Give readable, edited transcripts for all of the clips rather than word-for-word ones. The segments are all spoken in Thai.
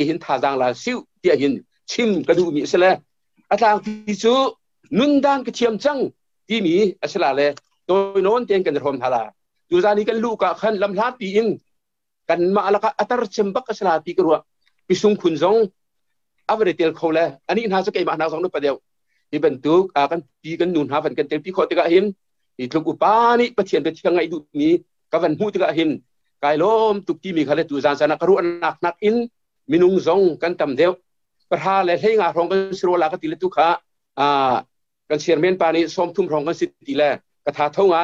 หินท่าจางลาซิวเตียหินชิมกระดูมีเสละอาจารย์ที่จูนุนด้านกระเทียมจังที่มีอัศลาเลยโดยโน้นเตียงกันรวมทาราดูจานี้กันลูกกับขันลำลาปีอินกันมาละก็อัตรเชมบักอัศลาปีกรัวพิสุงคุณจงอัปเดตเตียเขาเลยอันนี้น่าจะเกี่ยมาหน้าสองนึกประเดี๋ยวที่เป็นตัวกันปีกันนุนหาวันกันเต็มปีขอติกาหินที่ถูกอุปาณิประเทียนไปที่ไงดูมีกับวันหูติกาหินกายล้มตุกที่มีเขาเลยตัวจานสนักรู้นักอินมินุงจงกันตำเดียวประธานเลยให้งานรองกันสิโรลากติเลตุขากันเชียร์เมนปานีส้มทุ่มรองกันสิติแลกระทาเท่าไง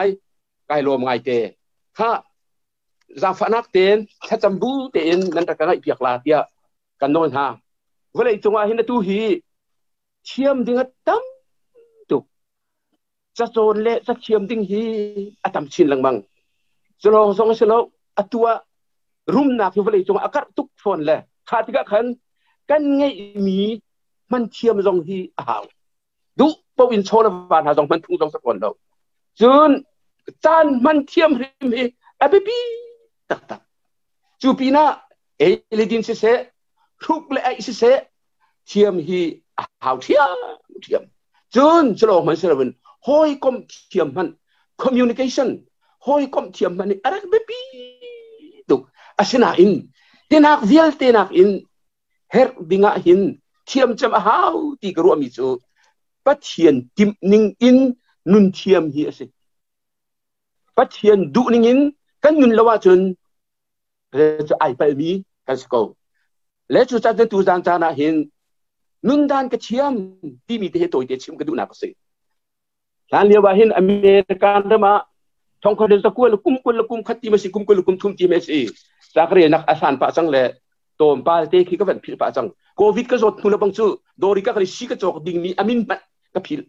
กายล้มไงเตะถ้าจางฝันักเตนถ้าจำบูเตนนั่นตะกันไอเปียกลาเตียกันโน่นฮะวันนี้จงว่าเห็นตัวฮีเชื่อมดิ่งตั้มตุกจะโซนเละจะเชื่อมดิ่งฮีอัตมชินลังบังสโลสองสโลอัตัวรุ่มนักอยู่วันนี้จงอากาศตุกฝนเลยขาดที่กันกันไงมีมันเชื่อมตรงที่อ้าวดูปวินโชลบานหาตรงมันทุ่งตรงสักคนเราจนจานมันเชื่อมริมฮีอเบบีตักจูปีน่าเลดินเสทุกเลยเสเชื่อมฮีอ้าวเชื่อมจนฉลองมันเสร็จมันห้อยก้มเชื่อมมัน communication ห้อยก้มเชื่อมมันอะไรเบบีดูอาชนาอินเตนักเวียลเตนักอินเฮร์บิงะหินเทียมจำหาวตีกรัวมิจูปัจเจียนติมนิงอินนุนเทียมฮีสิปัจเจียนดูนิงอินกันนุนละว่าจนเลจะไอไปมีกันสกอเลจะจัดตัวจานจานะหินนุนด้านกระเทียมที่มีเทตัวเดียชิมกันดูนักสิหลานเลียวว่าหินอเมริกันเดมาทองคำเดนสกุลกุมขัดที่มาสิกุมทุ่มที่มาสิจากเรียนนักอาสานปะจังเลยตัวป้าเตะขี้ก็เป็นผิดปะจังโควิดก็จดทุนละบังจูโดริก็เลยชี้ก็จอกดิ่งมีอามินมันก็ผิด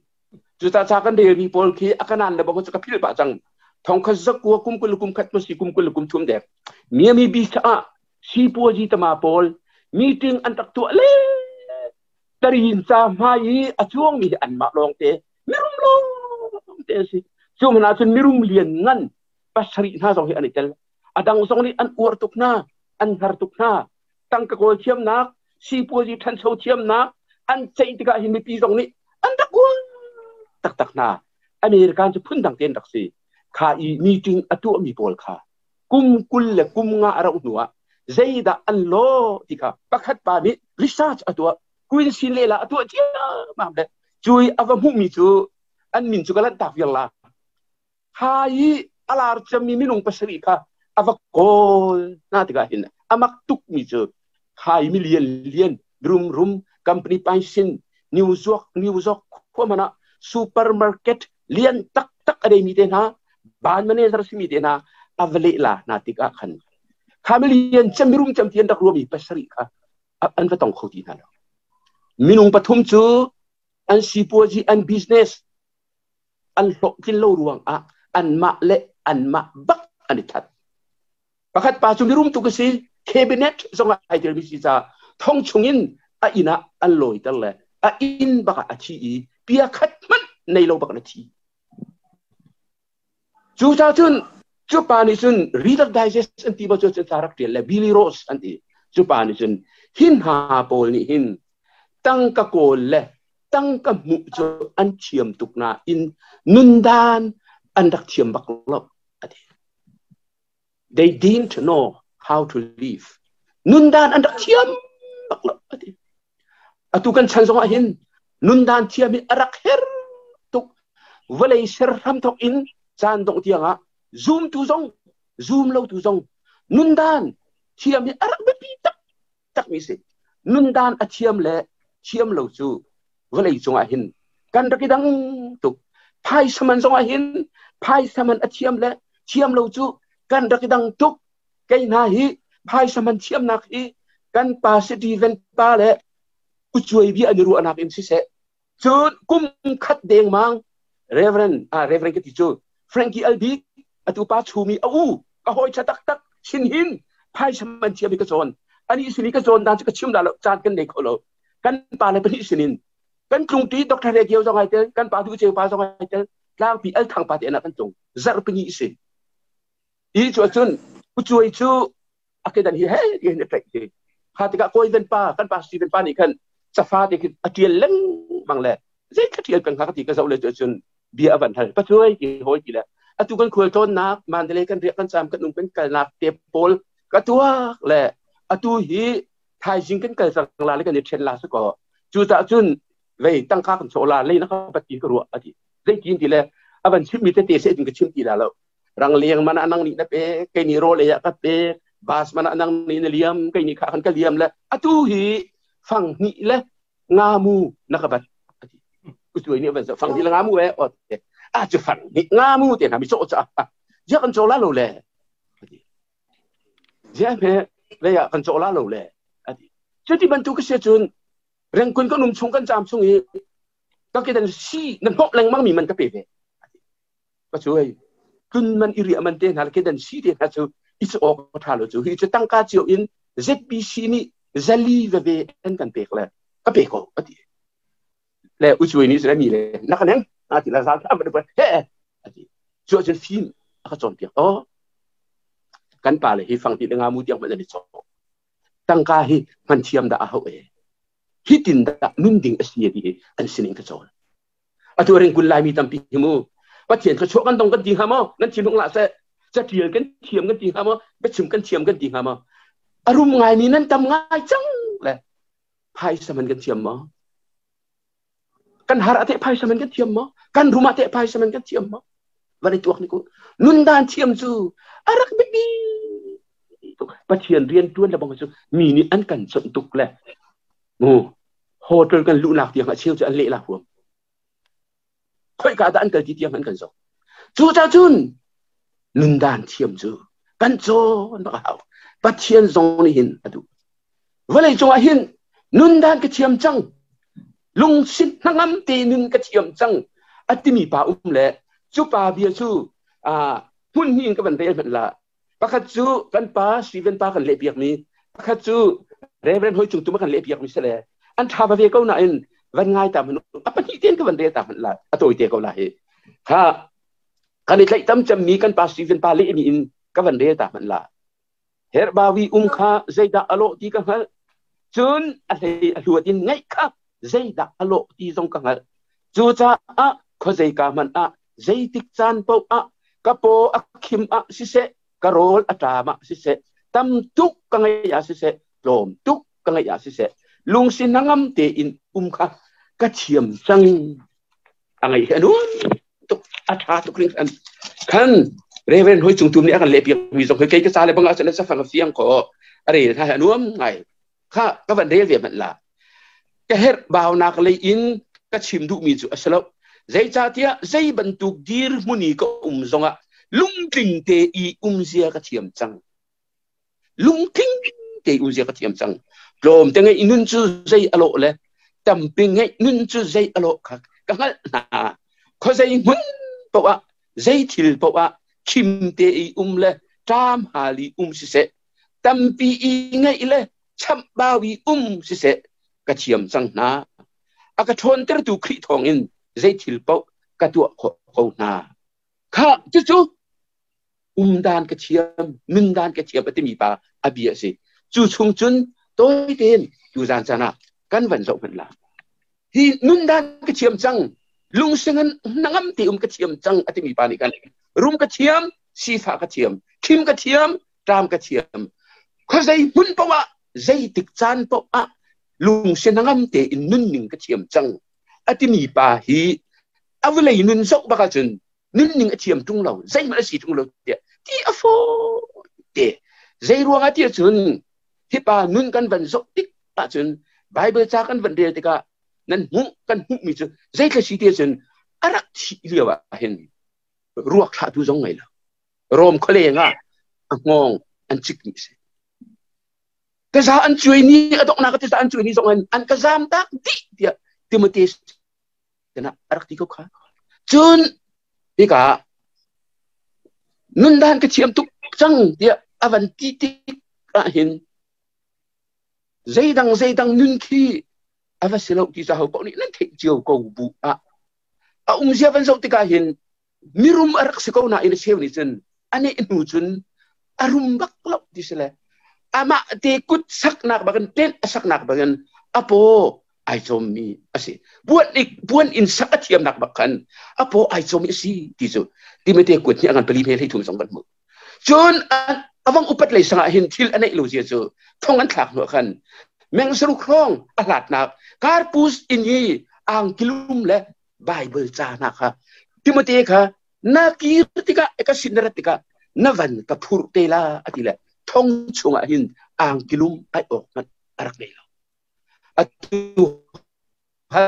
จุดจากกันเดียมีโพลขี้อาการนั้นเลยบอกว่าจะก็ผิดปะจังทองคำสักกัวกุมขัดมาสิกุมทุ่มเด็กมีบิสะซีปัวจีตมาโพลมีถึงอันตักตัวเล่ตรีนซามายีอาช่วงมีอันมาลองเตะไม่รุมลงเตะสิช่วงนั้นจนไม่รุมเลียนงั้นปัสริหน้าสองที่อันนี้เจลอดังสองนี้อันอวดตุกหน้าอันหารตุกหน้าตั้งกระโกเทียมนักซีปัวจีทันเชาเทียมนักอันใจติกาหินมีปีสองนี้อันตะกัวตักหน้าอเมริกันจะพึ่งดังเตียนตักสิข้าอีมีจริงอตัวมีโพลข้ากุมกุลและกุมงาเราหนัวใจดาอันโลติกาปักขัดปานิรีเสิร์ชอตัวกุยสินเลละอตัวเจียมาเด็จุยอวมุมิจูอันมินจูกัลันตักยัลลาข้าอีอาลาร์จะมีมินุงปัสริกาอวกอลน่าติกาหินอามักตุกมิจูขายมิเลียนรุมคัมพานีไปสินนิวส์วอร์กพวกมันซูเปอร์มาร์เก็ตเลียนตักอะไรมีเดนะบ้านมันเนี่ยจะมีเดนะอเวเลล่ะนาติกาขันข้ามิเลียนจำรุมจำเทียนดักรวมอีกภาษาอีกค่ะอันก็ต้องเข้าใจนะมินุงปฐุมจูอันซีปัวจีอันบิสเนสอันหลอกกินโลรวงอันมาเละอันมาบักอันนี้ทัดประคัดป่าจุมิรุมตุกสิเคบิเนตส่งไอเดียมิสิจ้าท่องชงอินอินะอันลอยตั้งเลยอินบักอาชีเปียขัดมันในโลกบักนาทีจูจ้าจุนจูปานิจุนรีดอร์ไดเจสอันที่มาจุดสารักเดียร์และบิลลี่โรสอันที่จูปานิจุนหินหาโพลนี่หินตั้งกะโกลและตั้งกะมุจอันเชียมตุกนาอินนุนดานอันดักเชียมบักลบอันที่ they didn't know how to live นุนดานอันดักเชียมบักลบอันที่อตุกันฉันสงหินนุนดานเชียมีอรักเฮร์ตุกเวลัยเสรรำทอกอินจานตรงที่อ่ะซูมตุงเล่าตุงนุนดานเชียมีอรักแบบนี้ตักมีสินุนดานเชียมเล่เชียมเล่าจูเวลัยสงหินกันรักดังตุกพายสมันสงหินพายสมันเชียมเล่เชียมเล่าจูกันรักดังตุกไกนาฮีพายสมันเชียมนักฮีกันปาสิดีเวนปาเล่อุจวยบีอันนี้รู้อนาคตอินสิเสจูกุมขัดเดงมังเรเวรนก็ติจูแฟรงกี้อัลบีอตุปาชูมีอู้ก็หอยชัดตักชินหินพายสมันเชียมกระโจนอันนี้สินิกระโจนด้านจะกระชิมดาลจานกันเด็กเขาเรากันปาเลยเป็นสินินกันกรุงตีดอกทะเลเกี่ยวจังไงเต้กันปาดูเจียวปาจังไงเต้ล่างปีเอลทางปาเตนะกันจงซาร์เป็นยี่สิอีจวดจนอุจวยจูอาเกดันฮีเฮ้ยเห็นเอฟเฟกต์ ha tika koi den pa kan pa si den pa ni kan safa de atiel leng bang le zai khatiel kan kha ti ka zo le chun bia avan thal pa chui ki hoi ki la atu kan khol ton nak man de le kan ria kan cham kan nung kan kal nak te pol ka tua le atu hi thai jing kan kal sang la le kan ni chen la sa ko chu ta chun vei tang kha kan so la le na ka pa ki ka ru ati zai kin ti le avan chim mi te te se tin ka chim ti la lo rang liang mana anang ni na pe kai ni ro le ya ka pe bas mana anang ni na liam kai ni kha kan ka liam la atu hi phang ni le ngamu na ka bat ku chui ni van phang ni la ngamu e o chu phang ni ngamu te na mi so cha ya kan so la lo le ya pe le ya kan so la lo le ati chu ti ban tu ka se chun reng kun ko num chung kan jam chung hi ka ke dan si nan pok leng mang mi man ka pe ve ka chui kun man iri man te na ke dan si te na chu is o ko tha lo chu hi chu tang ka chiu in ZBC ni zali ve en kan pe la ka pe ko ati le u chui ni se mi le na ka neng ati la sa ta ba he ati chu chu film ka chon pi o kan pa le hi phang ti nga mu tiang ba ni cho tang ka hi man thiam da a ho e hi tin da nun ding asia di an sining ka chon atu reng kun lai mi tam pi mu pa thian ka cho kan dong kan ti ha mo nan chi lung la seจะเถียงกันเทียมกันดีฮะมั้งไปชิมกันเทียมกันดีฮะมั้งอารมณ์ไงนี่นั่นทำง่ายจังเลยไพ่สมันกันเทียมมั้งกันหาระเทไพ่สมันกันเทียมมั้งกันรู้มาเทไพ่สมันกันเทียมมั้งวันนี้ตัวนี้กูนุนดานเทียมจูอารักบิ๊กบีปะเทียนเรียนด้วนแล้วบางคนมีนี่อันกันสนตุกแหละโอ้โหจนกันลุนักเตียงเชี่ยวจะอันเละละหัวค่อยกาดอันเกิดที่เตียงอันกันสองจูจ้าจุนนุนดานเทียมจูกันโจนบ้าเอาปัจเจียนทรงนี่หินอดูวันเลยจงหินนุนดานกระเทียมจังลุงสินนังมตีนุนกระเทียมจังอัติมีป่าเละจูป่าเบียจูหุ่นหินกับวันเรียนเป็นละปะคัดจูกันป่าสีเป็นป่ากันเละเปียกมีปะคัดจูเรียนหอยจุงตุ้มกันเละเปียกมีเสละอันทาบเวียก็น่าอินวันง่ายตามมันอัปปะที่เตียนกับวันเรียนตามมันละอัตัวเตียก็ละเฮค่ะกันอีกตั้มจะมีกันภาษีเป็นภาลีมีอินกับวันเรียตามันละเฮร์บาวีข้าใจด่าอโลตีกันฮะจนอะไรหัวดินไงค่ะใจด่าอโลตีตรงกันฮะจูจ้าเขาใจกามันใจติกจานปอกกระโปคิมสิเสกระโรลอัตรามสิเสตั้มตุกกันไงยาสิเสโลมตุกกันไงยาสิเสลุงสินังมเตอินค่ะกระเทียมจังอะไรเห็นนู้นอาชาตุกเรื่องขันเรเวนหอยจุงตุ้มนี่กันเล็บยังมีสองเคยก็ซาเลยบางอาจารย์จะฟังเสียงขออะไรถ้าเห็นนู้นไงข้าก็วันเรียนเรียนมันละก็เฮร์บ่าวนักเลยอินก็ชิมดูมีจุสลบใจจ่าเทียใจบรรทุกดีร์มุนีก็ซงลุงทิ้งเตอีเสียก็เทียมจังลุงทิ้งเตอีเสียก็เทียมจังโลมแต่ไงนุ่นจูใจอโลเลยจำเป็นไงนุ่นจูใจอโลค่ะก็งั้นเขาใจมุ่งบอกว่าใจทิลบอกว่าคิมเตอีเลยจามหาลีสิเสตั้มปีไงเลยชับบาวีสิเสกระเทียมจังนะอากาศทนแต่ดูคริทองอินใจทิลบอกกระตัวเขานาข้าจู่ดานกระเทียมนึ่งดานกระเทียมปฏิมีปาอเบียสิจู่ชงจุนตัวเด่นอยู่จานจานะกันวันจบเป็นละที่นุ่นดานกระเทียมจังลุงเสงันนังตีกระเทียมจังอธิมีปานิกันรุมกระเทียมสีฟ้ากระเทียมคิมกระเทียมตามกระเทียมเขาใจมุ่นปะวะใจติดจานปะลุงเสนังตีนุ่นหนึ่งกระเทียมจังอธิมีปาฮีเอาเวลานุ่นซอกบักจุนนุ่นหนึ่งกระเทียมจุงเราใจมันสีจุงเราเดียที่อโฟเดใจรวงอาทิตย์จุนที่ปานุ่นกันวันซอกติ๊กปาจุนไบเบิลจากกันวันเดียติกานั่นหูกันหูมีจุใจกระสีเดียจุนอารักที่เรียกว่าเห็นรวกขาดูจงไงล่ะรวมเขาเลยง่ะงงอันจิกนี่สิกระซาอันช่วยนี้อดอกนักกระซาอันช่วยนี้สองอันกระซามตักดิเดียติมเตสแต่นะอารักที่เขาขาจุนนี่กะนุ่นด้านกระเทียมทุกจังเดียอวันที่ติกะเห็นใจดังนุ่นขี้อาวัสิโลที่จะเขาบอกนี่นั่นเทเจียวกูบุเสียวันสุดที่กาเห็นมิรุมอารักสิเขาหน้าอินเชียวนี่จนอันนี้อินูจนอารุมบักลบที่เสละ ama te kut sak nak bagan ten sak nak bagan apo ai zomi asi buan in sak athiam nak bakan apo ai zomi si ti zo ti me te kut ni angan pali phel hi thum song ban mu chun awang upat lei sanga hin thil anei lo je zo thong an thak no khan meng sru khrong alat nak karpus in yi ang kilum le bible cha na kha timothy kha na kirtika eka sinaratika navan ka phur tela atila thong chunga hin ang kilum ai ok man arak nei lo atu ha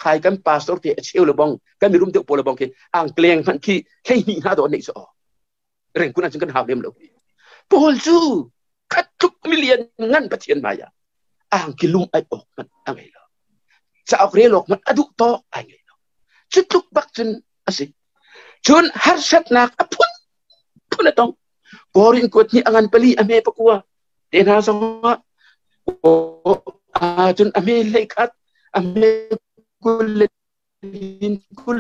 khai kan pastor te cheu lo bong kan mi rum te polo bong ke ang kleng man ki khei ni ha do nei so reng kun an kan ha lem lo pol chu khat thuk million ngan pathian maya ang kilum ai ok man angai lo sa ok re lok man adu to ai ngai lo chutuk bak chun asi chun har sat nak apun punatong korin kot ni angan pali ame pakua dena songa chun ame lekhat ame kul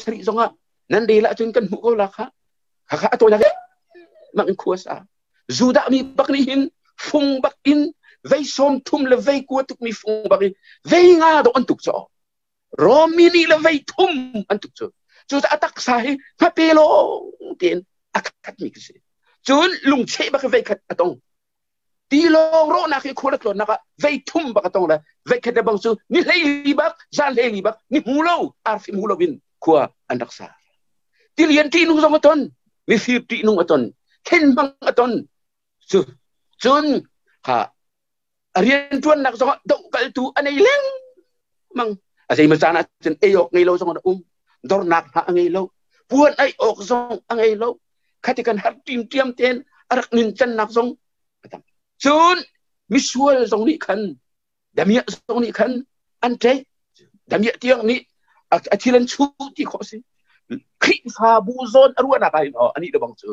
sri songa nan de la chun kan hu ko la kha kha to ya mang kuasa zuda mi bakni hin fung bak in vei som thum le vei ku tuk mi fung bak vei nga do antuk cho romini le vei thum antuk cho chu atak sai pa pelo tin akat mi kse chun lung che bak vei khat atong ti long ro na ki kholat lo na ka vei thum bak atong la vei khat bang chu ni lei bak jan lei bak ni mulo ar fi mulo win kwa andak sa ti lien ti nu song aton mi fi ti nu aton ken bang aton chun ha arian tuan nak song do kal tu anei leng mang asai masana chen eyok ngei lo song dor nak ha ngei lo puan ai ok song ngei lo khatikan har tim tiam ten arak nin chan nak song chun misual song ni khan damia song ni khan ante damia tiang ni athilan chu ti khosi khi fa bu zon arwa na kai no ani do bang chu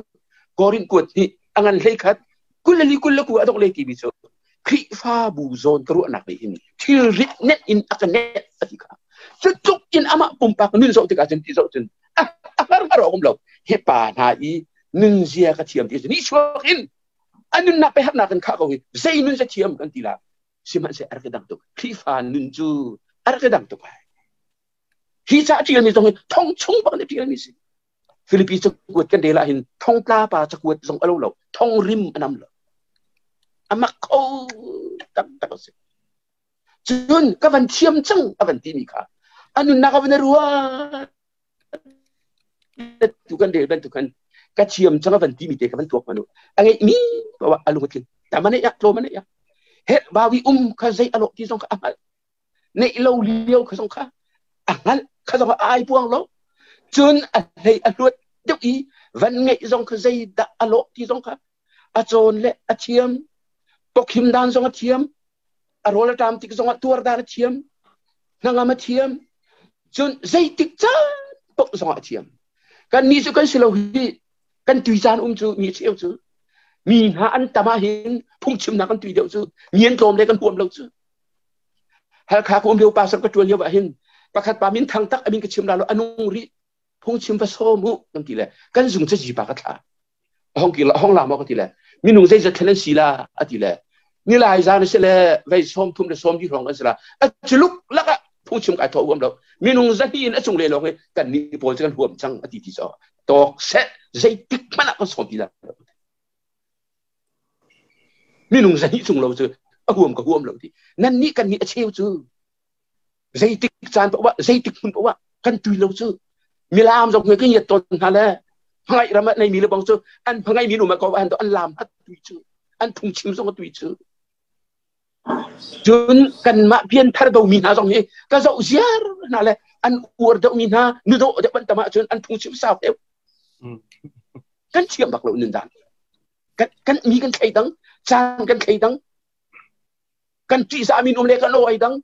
korin kut ni angan lekhat kulali kullaku adok le ti bi chu khi fa bu zon karu anak be hin thil rit net in akanet atika chutuk in ama pumpak nun so tika chen ti so chen har har om lo he pa na i nun zia ka thiam ti ni chuakin anun na pe har na kan kha ko zai nun sa thiam kan ti la siman se arkadang to khi fa nun chu arkadang to pai hi cha ti mi song thong chung bang ne ti mi si Philippines chakut kan de la hin thong pla pa chakut song alo lo thong rim anam lo amak ko tak tak se chun ka van thiam chang avan ti mi kha anun na ka van ruwa tu kan de ban tu kan ka thiam chang avan ti mi te ka van tuak manu angai mi bawa alu kin tamane ya tlo mane ya he bawi ka zai alo ti song ka amal nei lo liao ka song kha angal ka song ai puang lo chun alei alut deu i van ngei song ka zai da alo ti song kha a chon le a thiam pokhim dan song a thiam a rola tam tik song a tur dan a thiam nanga ma thiam chun zai tik cha pok song a thiam kan ni chu kan silo hi kan tui jan chu mi cheu chu mi ha an tama hin phung chim na kan tui deu chu mien klom le kan huam lo chu hal kha ko leu pa sar ka tuan yo ba hin pakhat pa min thang tak amin ka chim la lo anung ri phung chim pa so mu nang ti le kan zung cha ji pa ka tha hong ki la hong la mo ka ti le minung zai za thelen sila ati le ni lai za ne se le vai som thum le som ji rong an sila a chuluk la ka phung chim ka tho wam lo minung za hi in a chung le lo nge kan ni pol kan huam chang ati ti so tok set zai tik mana ka som ti la minung za hi chung lo chu a huam ka huam lo ti nan ni kan ni a cheu chu zai tik chan pa wa zai tik hun pa wa kan tui lo chu milam jok nge ke yet ton ha le ngai ramat nei mi le bang chu an phangai mi nu ma ko an to an lam hat tui chu an thung chim song tui chu chun kan ma pian thar do mi na jong he ka zo ziar na le an ur do mi na nu do de ban tama chun an thung chim sao eu kan chiam bak lo nun dan kan mi kan khai dang chan kan khai dang kan ti sa mi nu le kan lo ai dang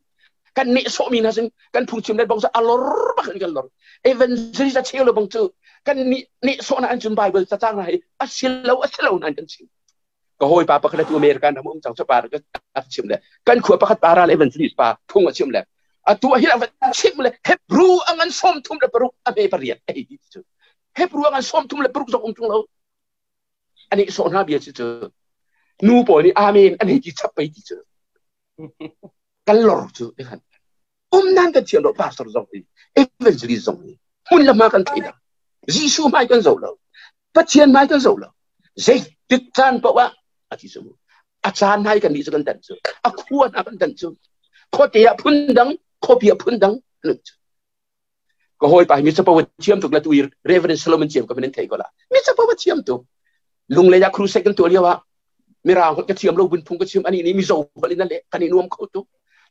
kan ni so mi na sing kan phung chim le bang sa alor ba kan lor evangelist sa chelo bang chu kan ni so na an chun bible sa chang na hai asilo nan kan chim ka hoi pa pa khala tu american na mum chang cha par ka chim le kan khu pa khat para le evangelist pa phung a chim le a tu hi la chim le hebrew angan som thum le peruk a be pariat ai chu hebrew angan som thum le peruk so ong chung lo ani so na bia chu นูปอยนี่อาเมนอันนี้ที่ชับไปที่เจอกันหลอกเจอไอ้ขันนั่นกันเชียร์เราพาสร์ตรงนี้เอเวนจ์ลีตรงนี้หุ่นละมากันที่นั่นยิสูไม่กันโจแล้วปัจเจียนไม่กันโจแล้วเจติดจานเพราะว่าอาทิตย์สมุอาจารย์ให้กันดีสักกันเดินเจออาควรกันเดินเจอข้อเดียพุ่นดังข้อเบียพุ่นดังนั่นเจอก็หอยไปมิสปาวเชียมตุกละตุยเรเวอเรนซ์โซโลมอนเชียมก็เป็นเทก็ละมิสปาวเชียมตุลุงเลยอยากครูเซกันตัวเดียวว่าไม่ราวก็เชียมโลบุญพุ่งก็เชียมอันนี้มีโซ่กันนั่นแหละกันนี่นุ่มเขาตุ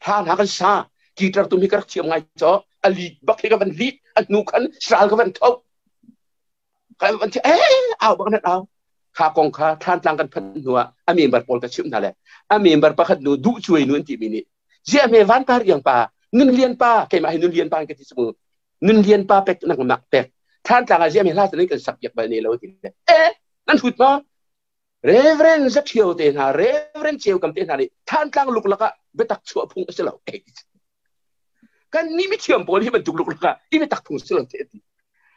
ท่านหากันซากีตาร์ตุ้มให้กันเชียมไงจ้ออลีบักให้กันลีอันนูกันสาลกันเท่ากันวันที่เอาบักนั้นเอาข้ากองข้าท่านต่างกันพันหัวอามีนบัดปอลก็เชื่อมนั่นแหละอามีนบัดประคัดนูดูช่วยนูนที่มินิเจ้าเมวันปาร์ยังป้าเงินเรียนป้าแกมาให้เงินเรียนป้ากันที่สมุนเงินเรียนป้าเป็กนักมักเป็กท่านต่างกันเจ้าเมล่าจะนี่กันสับยักไปนี่แล้วที่นั่นพูดมาเรเวรนจะเที่ยวเต้นหาเรเวรนเที่ยวกับเต้นหานี่ท่านต่างลุกละก็เบตักชัวพุ่งเสลากันนี่ไม่เชื่อมปนที่มันจุกลุกละก็ที่ไม่ตักพุ่งเสลาเต้น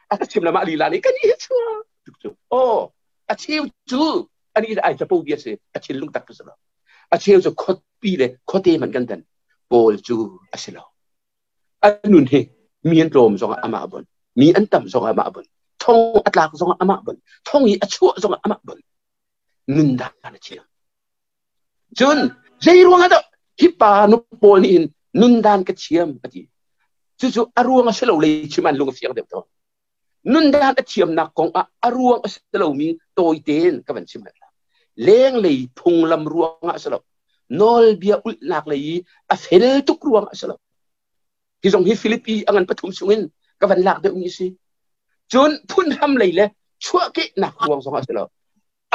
อาจจะเชื่อมละมาลีลานี่กันนี่ชัวจุกโอ้อาเชี่ยวจูอันนี้ไอ้จะพูดเยอะสิอาเชี่ยวลุกตักเสลาอาเชี่ยวจะคดปีเลยคดเต้เหมือนกันดันโปลจูอาเสลาอันนู้นเฮมีอันโรมส่งอามาบนมีอันต่ำส่งอามาบนท่องอัตลากส่งอามาบนท่องอีอัชัวส่งอามาบนนุนดานะเชียวจนใจรวงอะไรฮิปปานุโปนี่นุนดานกระเชียมอะไรจู่ๆอารวงอาเสลาเลยชิมันลงเสียงเดียวตัวนุนดานกระเชียมนักของอารวงอาเสลามีโตยเต้นกับมันชิมันเลี้ยงเลยพุงลำรวงอาเสลานอลเบียอุลนักเลยอาเฟลตุกรวงอาเสลาที่ส่งให้ฟิลิปปีอังกฤษปฐุมสุวินกับวันหลักเดียวนี้สิจนพุ่นทำเลยเลยชั่วกิหนักรวงสองอาเสลา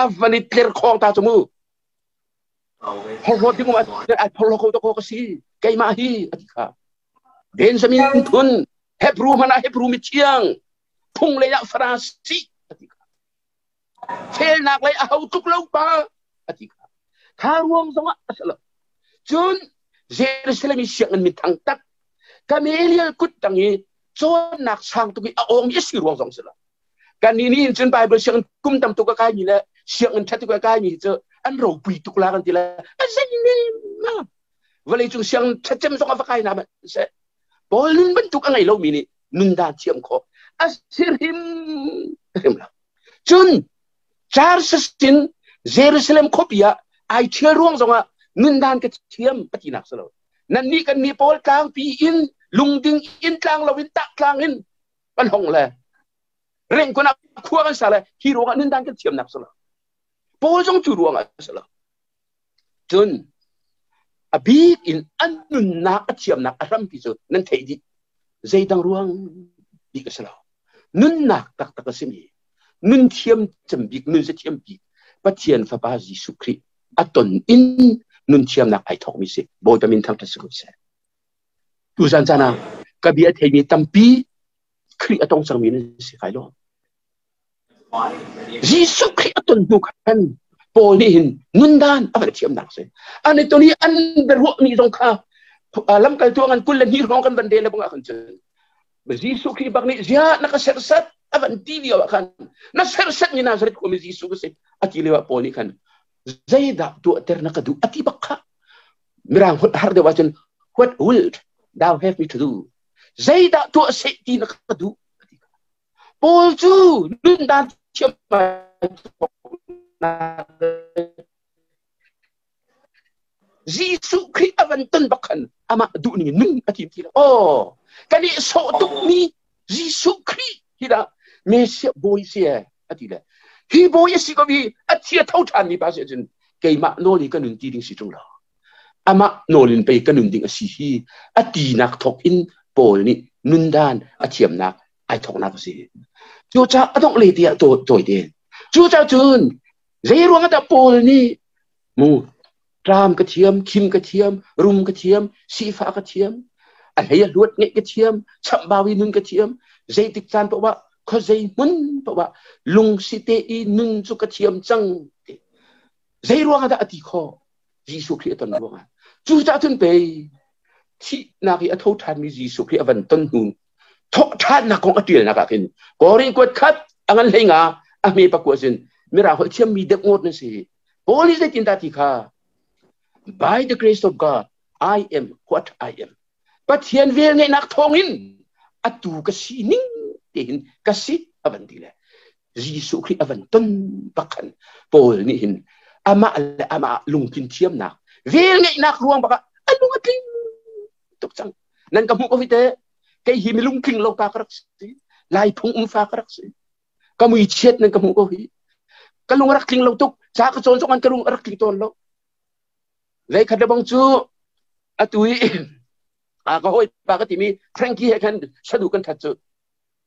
อัฟนิตเลร์คองตาจมูกพอรถที่ผมอ่านพอรถเขาตะโกนสิไกมาฮีอธิการเดนสมินทุนเฮบรูมานาเฮบรูมิเชียงพุ่งเลยนะฟรานซิอธิการเชลนักเลยเอาทุกเล่าปาอธิการข้ารวงสองอาเสลาจนเจรุซาเล็มมีเสียงมีทางตักกาเมเลียกุดตั้งนี้จนนักช่างตุกีเอาองค์ยี่สิบรวงสองเสลาการนี้จนไปเบอร์เสียงกุมตำตุกกายนี่แหละเสียงชัดตุกกายนี่เจออันเราปีตุกลากันทีละอันเซนี่มาวันนี้จุเสียงชัดเจนส่งอาฟกายนะมันเสบอลลุนบรรทุกอะไรเรามีนี่นุนดาเชียมขออัศริมละจนจาร์สตินเยรูซาเล็มคบยาไอเชื่อร่วงส่งอ่ะนุนดานกระเทียมปฏินักสลานั่นนี่กันมีโพลกลางปีอินลุงดิงอินกลางเราวินตะกลางอินปันหงเลยเร่งคนนักขั้วกันสาเลยที่รวงนินดันกันเทียมนักสละโพลจงจูรวงสละจนอบีอินอันนุนนักเทียมนักอารมณ์พิจูนั่นเทดิใจดังรวงบีกสละนุนนักตักตักสิมีนุนเทียมจำบีกนุนจะเทียมบีปัจเจียนฟ้าบาจิสุครีอัตนอินนุนเทียมนักไอทองมิเสโบตามินทางทัศกุเสดูสันจานะกบีเทมีตัมปีครีอัตองสังมีนสิไฟโลยิสุครีอัตนดูกันโปนี่หินนุนดานอะไรเทียมนักเสอันนี้ตัวนี้อันเบรุมีตรงข้าลำกันตัวกันกุลนี่ร้องกันบันเดลบังอาคันเจอยิสุครีบักนี่เสียนักเสรสัตอันที่เดียวกันนักเสรสัตนี่นาซาเรตคุมิยิสุกเสอธิเลวะโปนี่กันใจดักตัวเตอร์นักดูอธิบักข้ามิรางหัดฮาร์ดว่าจัน what would thou have me to doใจดักตัวเสตีนักดูโปจูนุนดานเชื่อมยิสุครีอันตันบักขันอามาดูนี่นึ่งอาทิตย์ที่ละโอ้กันนี่โซตุมียิสุครีที่ละเมสเซียบอยเซียอาทิตย์ละฮีบอยสิก็มีอาทิตย์เท่าทันนี่ภาษาจีนเกี่ยมาโนลิกันหนึ่งทีดิ่งสิจงละอามาโนลินไปกันหนึ่งดิ่งสิฮีอาทิตย์นักทอกอินโปลนี่นุนดานอาเทียมนักไอทอกนักสิจูจ้าต้องเลยเดียตัวเดียจูจ้าจูนเรื่องว่าแต่โปลนี่มูรามกระเทียมคิมกระเทียมรุมกระเทียมซีฟ้ากระเทียมอะไรลวดเงะกระเทียมชับบาวีนุนกระเทียมใจติดจานเพราะว่าเขาใจมุนเพราะว่าลุงสิเตอีนุนสุกระเทียมจังใจรวงแต่อธิคอยิสุคริสต์ตนรวงจูจ้าทุนไปที่นักอัฐทานมียิสุคริสต์วันต้นหูทุกท่านนักของอดีตนักกินกอริงกวดคัดอันนั้นเลยงาอเมริกาสินมีเราเชื่อมีเด็กงดนั่นสิ Holy Spirit in that ika. By the grace of God, I am what I am. But hian vel ngai nak thongin atu kasi ning tin kasi avandile. Jisu Christ avan ton bakan Paul ni hin ama lungkin thiam nak. Vel ngai nak ruang baka alung atling tuk chang. Nan kamu ko vite kay himilung king lo ka karak si lai phung fa karak si. Kamu ichet nan kamu ko hi. Kalung rak king lo tuk sa ka chon chon kalung rak king ton lo. Lai khadabang chu atui ka hoi pa ka timi Frankie kan sadu kan that chu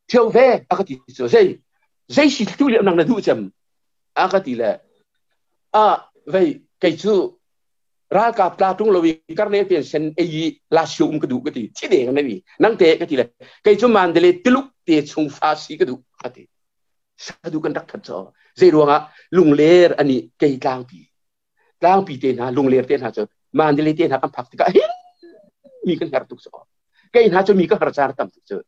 theo ve akati chu zai si tu le nang na du cham akati la ve kai chu ra ka pla tung lo wi karne pen sen ei la sium ka du ka ti chi de na wi nang te ka ti la kai chu man de le tiluk te chung fa si ka du ati sadu kan dak that cho zai ruanga lung ler ani kai tlang pi te na lung ler te na chu man de le te na kam phak kaมีกันหาตุกสอแกอินหาจะมีก็หาจารต่ำตุกเจอ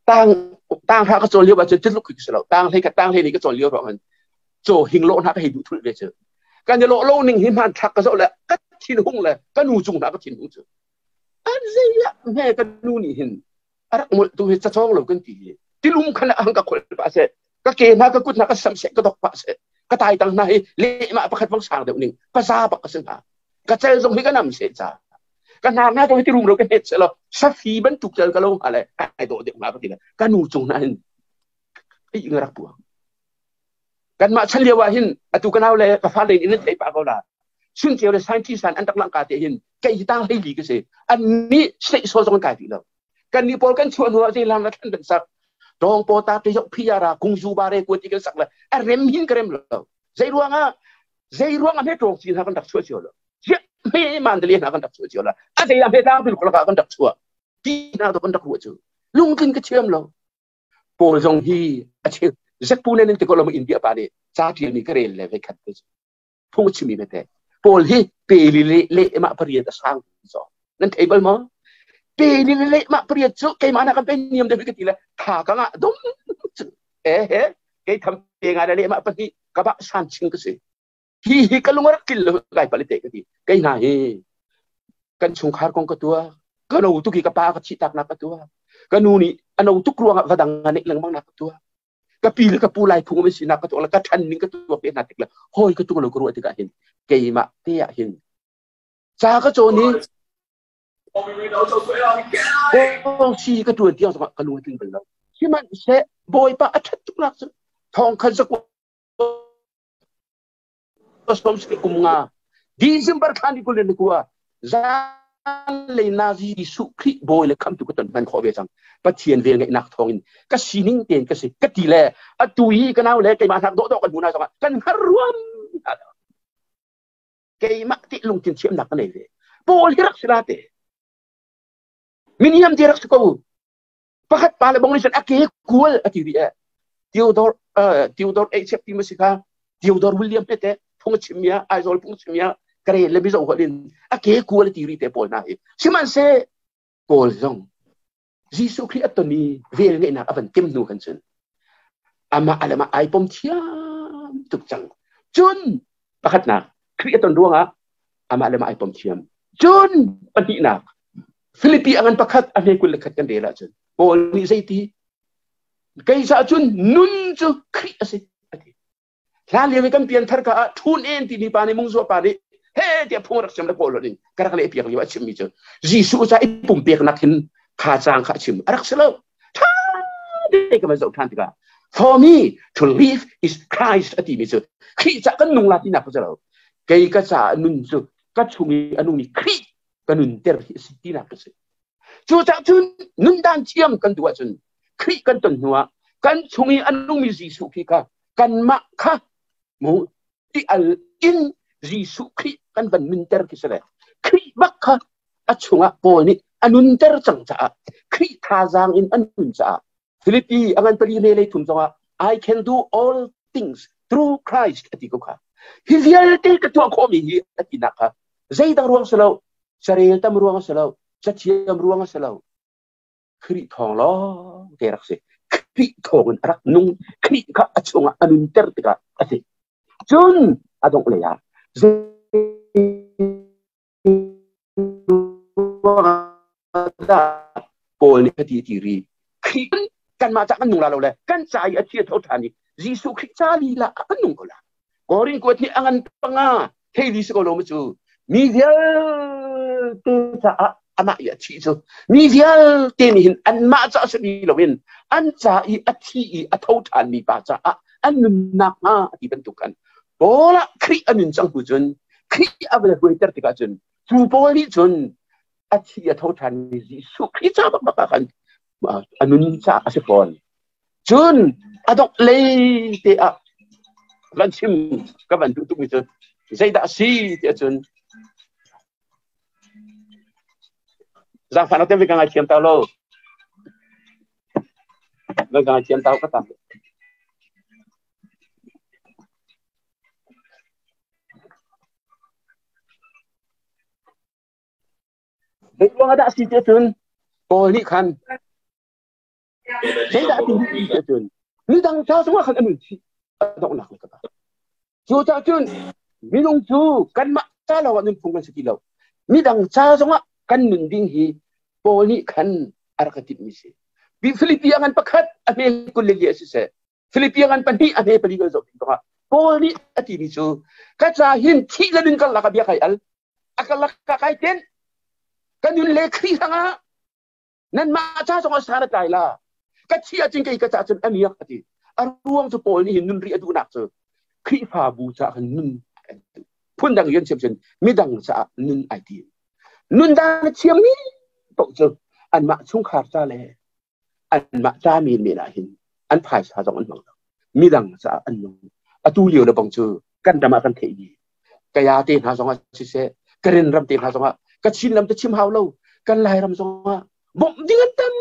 ตั้งหาก็โจเลี้ยวว่าจะลุกขึ้นสลาตั้งให้กับตั้งให้นี่ก็โจเลี้ยวเพราะมันโจหิงโลนะก็ให้ดูทุเรศเจอการจะโลหนึ่งหิมหันทักก็โจแล้วก็ทิ้งหุ่งเลยก็นูจุงนะก็ทิ้งหุ่งเจออันเสียแม่ก็นูนี่เห็นอะไรหมดตัวจะท้องเรากันทีที่ลุงขณะอังกับคนภาษาก็เกณฑ์นะก็กุดนะก็สัมเสกก็ตกภาษาก็ตายตั้งไหนเละมาประคัดฟังสางเดี๋ยวนึงภาษาปากเสียงก็เจอตรงนี้ก็นำเสียจ้ากันหน้าตรงที่รุมเราก็เห็นเสร็จแล้วสักฟีบันตุกเจอกันแล้วอะไรไอ้ตัวเด็กมาปฏิบัติกันนูจงนั้นไอ้ยังรักตัวกันมาฉันเรียกว่าหินตุกันเอาเลยกับฟ้าเลยนี่ใช่ปากเขาได้ซึ่งเกี่ยวกับสายที่สารอันตรายกาเตียนแกยิ่งตั้งให้ดีก็เสียอันนี้เสียโซ่ตรงกายที่เรากันนี่พอกันชวนหัวที่ลำนั้นเป็นสักรองโปตาที่ยกพิจารากุงซูบาเรกวติกันสักเลยเร็มหินกระเร็มเราใจรวงไม่ตรงสิ่งที่กันดักช่วยเชียวเราไม่มันเลี้ยงนักกันดักชัวร์ละอะไรอย่างเพดานเป็นคนละกันดักชัวร์ที่น่าต้องกันดักหัวชัวร์ลุงกินก็เชื่อมเราโปรจงฮีเชื่อจะพูดในนึงที่คนเรามาอินเดียป่ะเนี่ยชาตินี้ก็เรียนเลยไปขัดกันพูดชิมีไม่ได้โปรฮีเปรีเละมาเปรียดสร้างสองนั่นเทเบิลมั้งเปรีเละมาเปรียดจุใครมานักกันเป็นนิยมเดิมกันทีละถากันอ่ะดุ้มใครทำเองอะไรเละมาปฏิกับบ้านชันชิงก็สิฮีก็ลุงรักกินเลยไก่ผลิตเองก็ไงกันชงคาร์กงก็ตัวก็นูตุกีกับปาก็ชิตักนักตัวก็นูนี่อันนูตุกรวงกระดังงานเอกลังบ้างนักตัวก็ปีแล้วก็ปูลายพุ่งไม่สินักตัวแล้วก็ทันนิ่งก็ตัวเป็นนักเอกลังห้อยก็ตัวเราก็รู้ที่ก็เห็นเกี่ยมาเตี้ยเห็นจาก็โจนี้โอ้ชีก็ตัวเดียวสมัครก็รู้ถึงเป็นเราที่มันเสะบอยปะอัดทุกนักทองคันสักKostom sekumga December khani kulen kuwa zan le nazi sukri boy le kam tu kutan ban khobe chang pathian ve ngai nak thongin ka sining ten ka se ka ti le atui ka naw le kai ma thak do kan buna chang kan haruam kai ma ti lung tin chiam nak nei ve bol hirak silate miniam dirak ko pakat pala bong lisan ake kual atiri Theodore accept musika Theodore William pete phung chimya aizol phung chimya kare le bi zo holin ake quality ri te pol na hi siman se pol zong Jisu Christ atoni vel ngai na avan tim nu kan chen ama alama ai pom thiam tuk chang chun pakhat na Christ aton ruanga ama alama ai pom thiam chun pani na Philippi angan pakhat ane kul lekhat kan dela chen pol ni zaiti kai sa chun nun chu Christ ase Lalu yang kami pian thar ka thun en ti ni pani mungso pani he dia phung rak cham la polo ni kara kale piak ni wa chim mi chu Jisu sa ipum piak nakin kha chang kha chim arak selo tha de ka ma zo than ti ka for me to live is Christ ati mi chu khi cha kan nung la ti na ko zo kai ka cha nun chu ka chumi anu ni khi ka nun ter si ti na ko chu cha chun nun dan chiam kan duwa chun khi kan ton nuwa kan chumi anu mi Jisu ki ka kan ma kha mu ti al in Jisu Christ kan van minter kisale Christ bakha achunga pol ni anunter changcha Christ thazang in anun cha Philippi angan pali le thum zonga I can do all things through Christ ati ko kha hizial te ka tu ko mi ati na kha zaidang ruang salo saril tam ruang salo chachiam ruang salo Christ thong lo te rakse Christ thong rak nung Christ ka achunga anunter tika ati Jun adong le ya Paul ni hati tiri kan macam kan nung lalu le kan saya achieve thot hani Yesus Kristus la kan nung kola goring kuat ni angan panga hei di sekolah macam media tu sa anak ya cicu media tenihin an macam seni lawin an cai achi thot hani baca an nak dibentukan bola kri anin cang hujun kri abel huiter tikajun tu poli jun achi thot hani Yesus Kristus bakakan anun sa asipon jun adok lei te a lan chim ka ban tu mi tu zai da si te jun za fa na te vi ka chiam tao lo lo ka chiam tao ka ta dei lo ada si te jun pol ni kan saya tak tinggi jun. Ni dang cha semua kan anu ci. Adok nak kata. Jo cha jun minung chu kan mak cha law nun phung sekilau. Ni dang cha semua kan nun ding hi poli kan arkatit misi. Bi Filipiangan pakat ame kulli se. Filipiangan pani ame pali go zok to. Poli ati ni chu. Ka cha hin thi la din kan la ka bia kai al. Akal la ka kai ten. Kan yun le khri sanga. Nan ma cha semua sara tai la. Kacia jengkai kacacun aniak hati. Aruang sepol ni nun ri adu nak se. Kri fa bu sa kan nun. Pun dang yen siap midang sa nun ID. Nun dan chiam ni tok je. An mak chung khar sa le. An mak cha min me la hin. An phai sa jong an mang. Midang sa an nun. Atu liu le bang je. Kan dama kan thei ni. Kaya te ha jong a si se. Karen ram te ha jong a. Kachin lam te chim hau lo. Kan lai ram jong a. Bom dingan tam.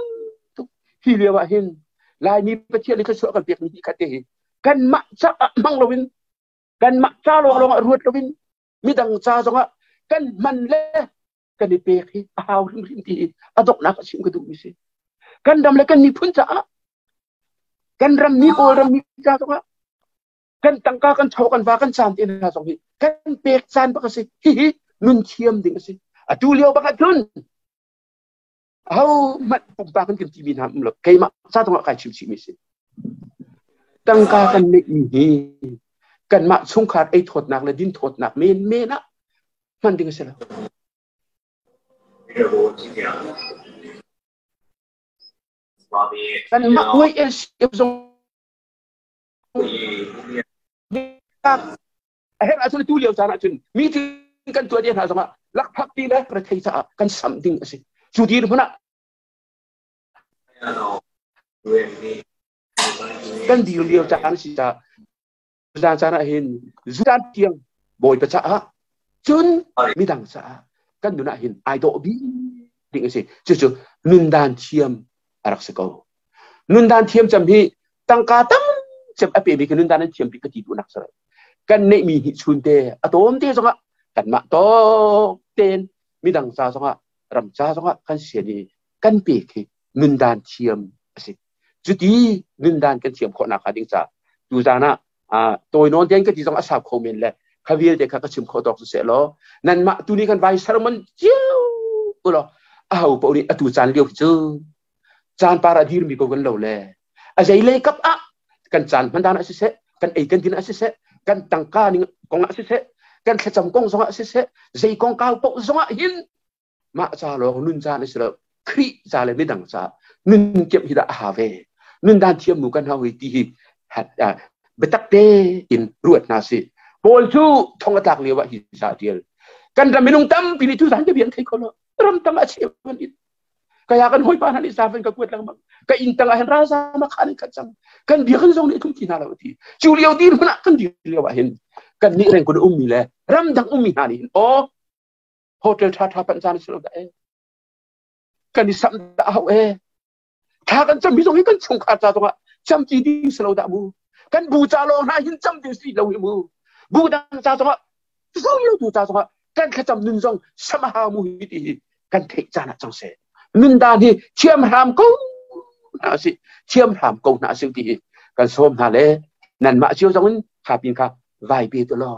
Hilia wahin lai ni pecil ni kesuk kan pek ni kate kan mak cha mang lowin kan mak cha lo ruat lowin midang cha zonga kan man le kan ni pek hi haw rim ti adok nak sim kedu misi kan dam le kan ni pun cha kan ram ni ko ram ni cha zonga kan tangka kan chau kan wa kan sam tin ha zong hi kan pek san ba kasi hi nun chiam ding kasi atu liao ba ka tun How mat pumpa kan kim bin ham lo kai mak sa tong kai chim chim mi sin tang ka kan ne hi kan mak chung khat ai thot nak le din thot nak men na man ding se la kan mak wei es zong ai ha tu liao sa na chun mi tin kan tu dia ha sama lak phak ti le pra thai sa kan something ase Judi mana? Kan dia jangan sisa jangan sana hin zudan tiang boy baca jun midang sa kan duna hin I do bi ding si cucu nundan tiam arak seko nundan tiam jam hi tangka tam jam ape bi nundan tiam bi ketidu nak sa kan ne mi hi chunte atom te songa kan mak to ten midang sa songa ram cha songa kan siani kan pe ki nundan tiam si jadi nundan kan tiam ko na ka ding sa tu jana tôi non ten ka ti song asap comment le khaviel de ka ka chim kho dok se lo nan ma tu ni kan vai sermon chiu lo au po ni atu chan liu chu chan para dir mi ko gan lo le a jai le kap kan chan man dan se kan ei kan din se kan tangka ni kong se kan khacham kong song se jai kong ka po song hin ma cha lo nun cha ni se lo kri cha le mi dang cha nun kep hi da ha ve nun dan thiam mu kan ha wi ti hi betak de in ruat nasi pol chu thong atak lewa hi sa tiel kan ram minung tam pili tu san ke bian thai kholo ram tam a che ban it kaya kan hoi pa na ni sa fen ka kuat lang ka in tang hen rasa ma khan ka chang kan bi khan zong ni tum ki na la ti chu liao dir na kan di lewa hen kan ni ren ko mi le ram dang mi ha ni o hotel tha tha pan san silo da kan ni sam da au tha kan cham mi zong kan chung kha cha to cham chi di silo da mu kan bu cha lo na hin cham de si lo hi mu bu dang cha so so yo tu cha so kan kha cham nun jong sama ha mu hi ti kan thei cha na chang se nun da ni chiam ram ko na si chiam ram ko na si ti kan som na le nan ma chiu jong kha pin kha vai pe to lo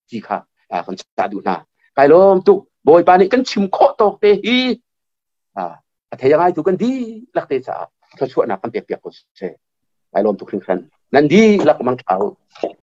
ji kha คนชาดูนะไกลลมตุกบอยปานี่กันชิมโคตกเตฮีเทียงไงตุกันดีลักเตจ่าเขาชวนนักกันเปียกๆก็เช่ไกลลมตุกครึ่งคันนั่นดีลักมังเท้า